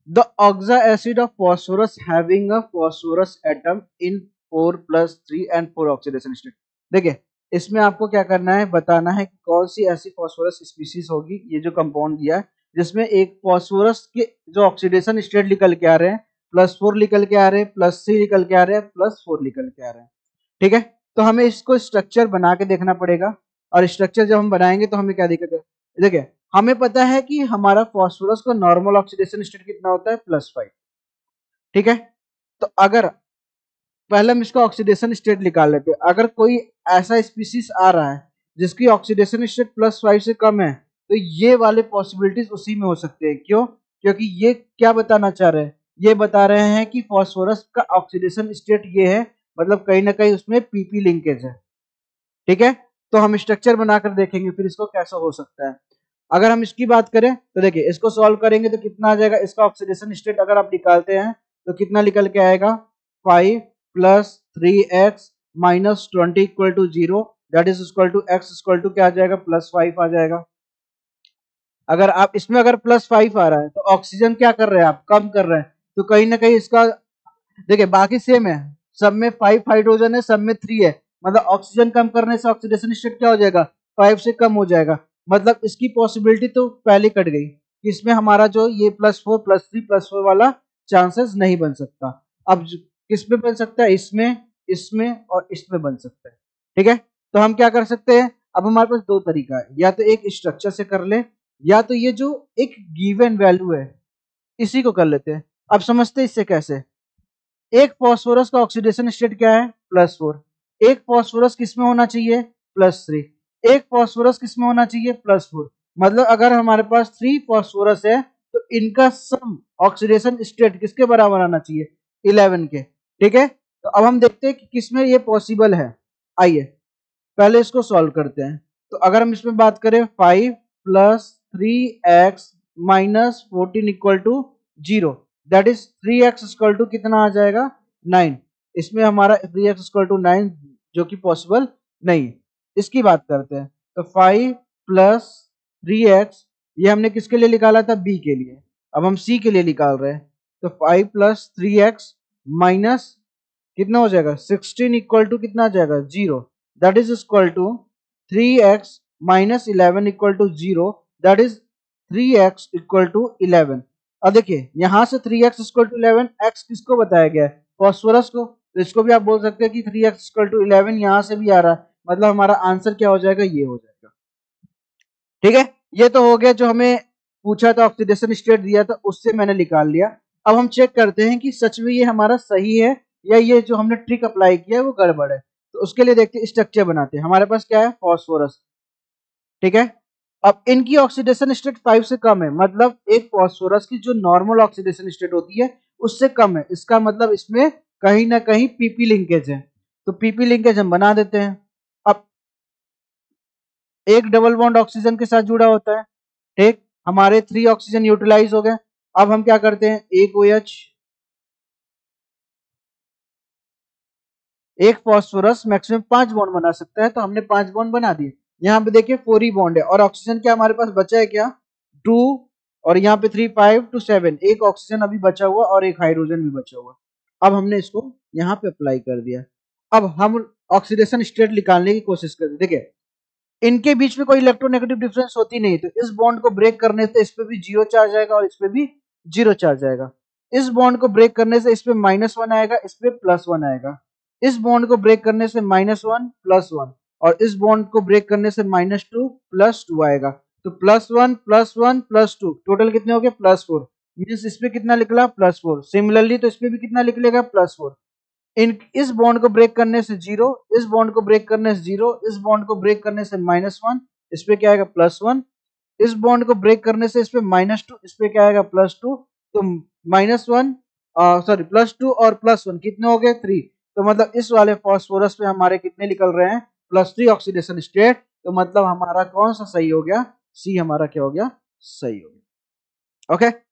The oxa acid of phosphorus having a phosphorus atom in 4+3 and 4 oxidation state. देखिए इसमें आपको क्या करना है, बताना है कि कौन सी ऐसी फॉस्फोरस स्पीशीज होगी, ये जो कंपाउंड दिया है जिसमें एक फॉस्फोरस के जो ऑक्सीडेशन स्टेट निकल के आ रहे हैं +4 निकल के आ रहे हैं, +3 निकल के आ रहे हैं, +4 निकल के आ रहे हैं। ठीक है, तो हमें इसको स्ट्रक्चर बना के देखना पड़ेगा, और स्ट्रक्चर जब हम बनाएंगे तो हमें क्या दिक्कत है। देखिए हमें पता है कि हमारा फॉस्फोरस का नॉर्मल ऑक्सीडेशन स्टेट कितना होता है, +5। ठीक है, तो अगर पहले हम इसका ऑक्सीडेशन स्टेट निकाल लेते हैं, अगर कोई ऐसा स्पीशीज आ रहा है जिसकी ऑक्सीडेशन स्टेट +5 से कम है, तो ये वाले पॉसिबिलिटीज उसी में हो सकते हैं। क्यों? क्योंकि ये क्या बताना चाह रहे हैं, ये बता रहे हैं कि फॉस्फोरस का ऑक्सीडेशन स्टेट ये है, मतलब कहीं ना कहीं उसमें पीपी लिंकेज है। ठीक है, तो हम स्ट्रक्चर बनाकर देखेंगे फिर इसको कैसा हो सकता है। अगर हम इसकी बात करें तो देखिए इसको सॉल्व करेंगे तो कितना आ जाएगा, इसका ऑक्सीडेशन स्टेट अगर आप निकालते हैं तो कितना निकल के आएगा, 5 + 3x - 20 = 0, that is equal to x equal to क्या आ जाएगा, +5 आ जाएगा। अगर आप इसमें अगर +5 आ रहा है तो ऑक्सीजन क्या कर रहे हैं, आप कम कर रहे हैं, तो कहीं ना कहीं इसका देखिए बाकी सेम है, सब में 5 हाइड्रोजन है, सब में 3 है, मतलब ऑक्सीजन कम करने से ऑक्सीडेशन स्टेट क्या हो जाएगा, 5 से कम हो जाएगा। मतलब इसकी पॉसिबिलिटी तो पहले कट गई कि इसमें हमारा जो ये +4 +3 +4 वाला चांसेस नहीं बन सकता। अब किस में बन सकता है, इसमें, इसमें और इसमें बन सकता है। ठीक है, तो हम क्या कर सकते हैं, अब हमारे पास दो तरीका है, या तो एक स्ट्रक्चर से कर ले, या तो ये जो एक गिवन वैल्यू है इसी को कर लेते हैं। अब समझते हैं इससे कैसे। एक फॉस्फोरस का ऑक्सीडेशन स्टेट क्या है, +4। एक फॉस्फोरस किस में होना चाहिए, +3। एक फॉस्फोरस किस में होना चाहिए, +4। मतलब अगर हमारे पास 3 फॉस्फोरस है तो इनका सम ऑक्सीडेशन स्टेट किसके बराबर आना चाहिए, 11 के। ठीक है, तो अब हम देखते हैं कि किसमें ये पॉसिबल है। आइए पहले इसको सॉल्व करते हैं। तो अगर हम इसमें बात करें 5 + 3x - 14 = 0, that is 3x equal to कितना आ जाएगा, 9। इसमें हमारा 3x इक्वल टू 9 जो कि पॉसिबल नहीं। इसकी बात करते हैं तो 5 + 3x ये हमने किसके लिए निकाला था, b के लिए। अब हम c के लिए निकाल रहे हैं, तो 5 + 3x माइनस कितना हो जाएगा, 16 इक्वल टू कितना आ जाएगा, 0, that is equal to 3x - 11 equal to 0, that is 3x equal to 11। अब देखिए यहाँ से 3x इक्वल टू 11, x किसको बताया गया है, फॉस्फोरस को, तो इसको भी आप बोल सकते हैं कि 3x इक्वल टू 11 यहाँ से भी आ रहा है, मतलब हमारा आंसर क्या हो जाएगा, ये हो जाएगा। ठीक है, ये तो हो गया जो हमें पूछा था, ऑक्सीडेशन स्टेट दिया था उससे मैंने निकाल लिया। अब हम चेक करते हैं कि सच में ये हमारा सही है या ये जो हमने ट्रिक अप्लाई किया है वो गड़बड़ है। तो उसके लिए देखते हैं, स्ट्रक्चर बनाते हैं। हमारे पास क्या है, फॉस्फोरस। ठीक है, अब इनकी ऑक्सीडेशन स्टेट 5 से कम है, मतलब एक फॉस्फोरस की जो नॉर्मल ऑक्सीडेशन स्टेट होती है उससे कम है, इसका मतलब इसमें कहीं ना कहीं पीपी लिंकेज है। तो पीपी लिंकेज हम बना देते हैं। अब एक डबल बॉन्ड ऑक्सीजन के साथ जुड़ा होता है, ठीक, हमारे 3 ऑक्सीजन यूटिलाइज हो गए। अब हम क्या करते हैं, एक OH, एक फॉस्फोरस मैक्सिमम 5 बॉन्ड बना सकता है, तो हमने 5 बॉन्ड बना दिए। यहाँ पे देखिए 4 ही बॉन्ड है, और ऑक्सीजन क्या हमारे पास बचा है क्या, 2, और यहाँ पे 3 5 to 7, एक ऑक्सीजन अभी बचा हुआ और एक हाइड्रोजन भी बचा हुआ। अब हमने इसको यहाँ पे अप्लाई कर दिया। अब हम ऑक्सीडेशन स्टेट निकालने की कोशिश करें। देखिए इनके बीच में कोई इलेक्ट्रोनेगेटिव डिफरेंस होती नहीं, तो इस बॉन्ड को ब्रेक करने से इस पे भी 0 चार्ज आएगा और इस पे भी 0 चार्ज आएगा। इस बॉन्ड को ब्रेक करने से इस पे -1 आएगा, इस पे +1 आएगा। इस बॉन्ड को ब्रेक करने से -1 +1, और इस बॉन्ड को ब्रेक करने से -2 +2 आएगा। तो +1 +1 +2 टोटल कितने हो गए, +4। मीन्स इस पे कितना निकला, +4। सिमिलरली तो इस पे भी कितना निकलेगा, +4। इन इस बॉन्ड को ब्रेक करने से 0, इस बॉन्ड को ब्रेक करने से 0, इस बॉन्ड को ब्रेक करने से -1, इस पे क्या आएगा, +1। इस बॉन्ड को ब्रेक करने से इस पे -2, इस पे क्या आएगा, +2। तो -1, सॉरी +2 और +1 कितने हो गए, 3। तो मतलब इस वाले फॉस्फोरस पे हमारे कितने निकल रहे हैं, +3 ऑक्सीडेशन स्टेट। तो मतलब हमारा कौन सा सही हो गया, सी हमारा क्या हो गया, सही हो गया। ओके।